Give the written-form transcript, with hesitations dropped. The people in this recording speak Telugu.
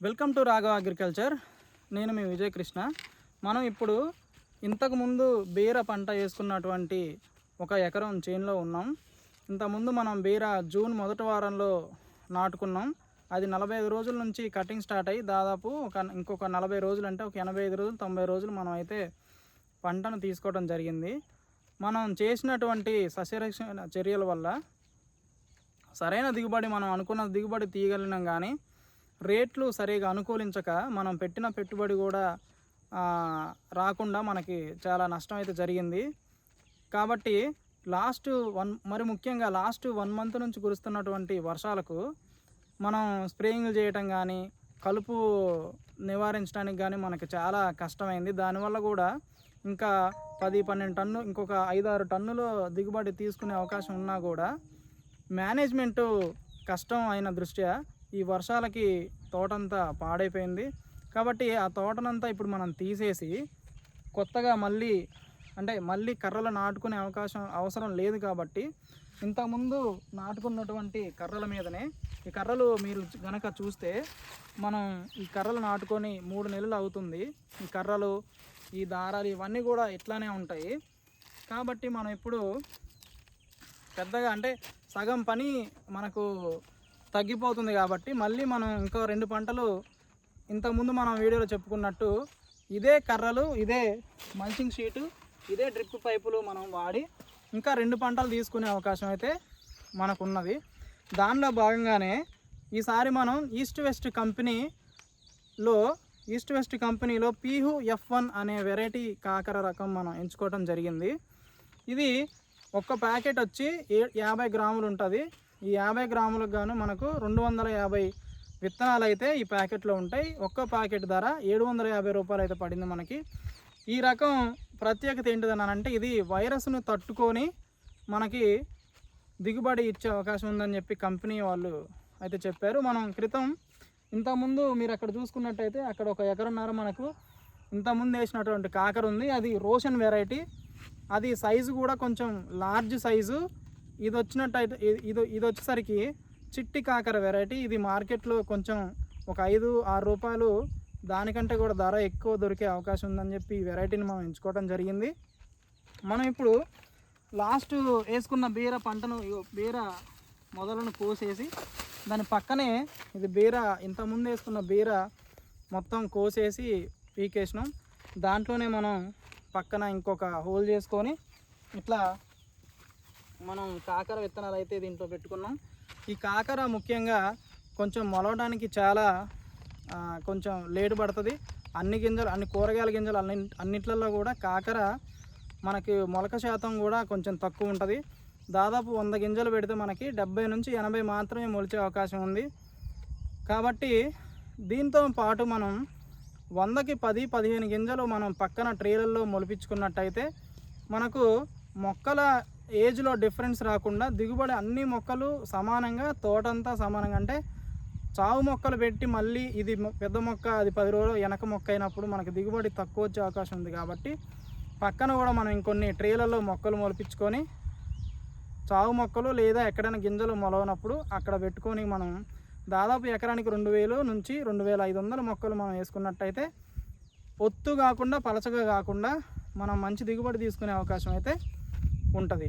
Welcome to Raghava agriculture. నేను మీ విజయ్ కృష్ణ. మనం ఇప్పుడు ఇంతకుముందు బీర పంట వేసుకున్నటువంటి ఒక ఎకరం చేనులో ఉన్నాం. ఇంతకుముందు మనం బీర జూన్ మొదటి వారంలో నాటుకున్నాం. అది 45 రోజుల నుంచి కటింగ్ స్టార్ట్ అయ్యి దాదాపు ఇంకొక 40 రోజులు అంటే ఒక 85 రోజులు 90 రోజులు మనం అయితే పంటను తీసుకోవడం జరిగింది. మనం చేసినటువంటి సస్యరక్షణ చర్యల వల్ల సరైన దిగుబడి మనం అనుకున్న దిగుబడి తీయగలిగినాం. కానీ రేట్లు సరిగా అనుకూలించక మనం పెట్టిన పెట్టుబడి కూడా రాకుండా మనకి చాలా నష్టం అయితే జరిగింది. కాబట్టి ముఖ్యంగా లాస్ట్ 1 మంత్ నుంచి కురుస్తున్నటువంటి వర్షాలకు మనం స్ప్రేయింగ్లు చేయటం కానీ కలుపు నివారించడానికి కానీ మనకి చాలా కష్టమైంది. దానివల్ల కూడా ఇంకా 10-12 టన్ను ఇంకొక 5-6 టన్నులు దిగుబడి తీసుకునే అవకాశం ఉన్నా కూడా మేనేజ్మెంటు కష్టం అయిన దృష్ట్యా ఈ వర్షాలకి తోటంతా పాడైపోయింది. కాబట్టి ఆ తోటనంతా ఇప్పుడు మనం తీసేసి కొత్తగా మళ్ళీ కర్రలు నాటుకునే అవసరం లేదు. కాబట్టి ఇంతకుముందు నాటుకున్నటువంటి కర్రల మీదనే ఈ కర్రలు మీరు గనక చూస్తే మనం ఈ కర్రలు నాటుకొని 3 నెలలు అవుతుంది. ఈ కర్రలు ఈ దారాలు ఇవన్నీ కూడా ఇట్లానే ఉంటాయి. కాబట్టి మనం ఇప్పుడు పెద్దగా సగం పని మనకు తగ్గిపోతుంది. కాబట్టి మళ్ళీ మనం ఇంకో 2 పంటలు ఇంతకుముందు మనం వీడియోలో చెప్పుకున్నట్టు ఇదే కర్రలు, ఇదే మల్చింగ్ షీటు, ఇదే డ్రిప్ పైపులు మనం వాడి ఇంకా 2 పంటలు తీసుకునే అవకాశం అయితే మనకున్నది. దానిలో భాగంగానే ఈసారి మనం ఈస్ట్ వెస్ట్ కంపెనీలో పీహు F1 అనే వెరైటీ కాకర రకం మనం ఎంచుకోవడం జరిగింది. ఇది ఒక్క ప్యాకెట్ వచ్చి 50 గ్రాములు ఉంటుంది. ఈ 50 గ్రాములకు గాను మనకు 250 విత్తనాలు అయితే ఈ ప్యాకెట్లో ఉంటాయి. ఒక్క ప్యాకెట్ ధర 750 రూపాయలు అయితే పడింది మనకి. ఈ రకం ప్రత్యేకత ఏంటిదనంటే ఇది వైరస్ను తట్టుకొని మనకి దిగుబడి ఇచ్చే అవకాశం ఉందని చెప్పి కంపెనీ వాళ్ళు అయితే చెప్పారు. మనం ఇంతకుముందు మీరు అక్కడ చూసుకున్నట్టయితే అక్కడ ఒక ఎకరన్నర మనకు ఇంతకుముందు వేసినటువంటి కాకర ఉంది. అది రోషన్ వెరైటీ. అది సైజు కూడా కొంచెం లార్జ్ సైజు. ఇది వచ్చేసరికి చిట్టి కాకర వెరైటీ. ఇది మార్కెట్లో కొంచెం ఒక 5-6 రూపాయలు దానికంటే కూడా ధర ఎక్కువ దొరికే అవకాశం ఉందని చెప్పి ఈ వెరైటీని మనం ఎంచుకోవడం జరిగింది. మనం ఇప్పుడు లాస్ట్ వేసుకున్న బీర మొదలను కోసేసి దాని పక్కనే ఇది ఇంతకుముందు వేసుకున్న బీర మొత్తం కోసేసి పీకేసినాం. దాంట్లోనే మనం పక్కన ఇంకొక హోల్ చేసుకొని ఇట్లా మనం కాకర విత్తనాలు అయితే దీంట్లో పెట్టుకున్నాం. ఈ కాకర ముఖ్యంగా కొంచెం మొలవడానికి చాలా కొంచెం లేటు పడుతుంది. అన్ని కూరగాయల గింజలు అన్నిట్లలో కూడా కాకర మనకి మొలక శాతం కూడా కొంచెం తక్కువ ఉంటుంది. దాదాపు 100 గింజలు పెడితే మనకి 70 నుంచి 80 మాత్రమే మొలిచే అవకాశం ఉంది. కాబట్టి దీంతో పాటు మనం 100కి 10-15 గింజలు మనం పక్కన ట్రేలల్లో మొలిపించుకున్నట్టయితే మనకు మొక్కల ఏజ్లో డిఫరెన్స్ రాకుండా దిగుబడి అన్ని మొక్కలు సమానంగా తోటంతా సమానంగా చావు మొక్కలు పెట్టి మళ్ళీ ఇది పెద్ద మొక్క అది 10 రోజులు వెనక మొక్క అయినప్పుడు మనకి దిగుబడి తక్కువ వచ్చే అవకాశం ఉంది. కాబట్టి పక్కన కూడా మనం ఇంకొన్ని ట్రేలలో మొక్కలు మొలిపించుకొని చావు మొక్కలు లేదా ఎక్కడైనా గింజలు మొలవనప్పుడు అక్కడ పెట్టుకొని మనం దాదాపు ఎకరానికి 2000 నుంచి 2500 మొక్కలు మనం వేసుకున్నట్టయితే ఒత్తు కాకుండా పలచగా కాకుండా మనం మంచి దిగుబడి తీసుకునే అవకాశం అయితే ఉంటుంది.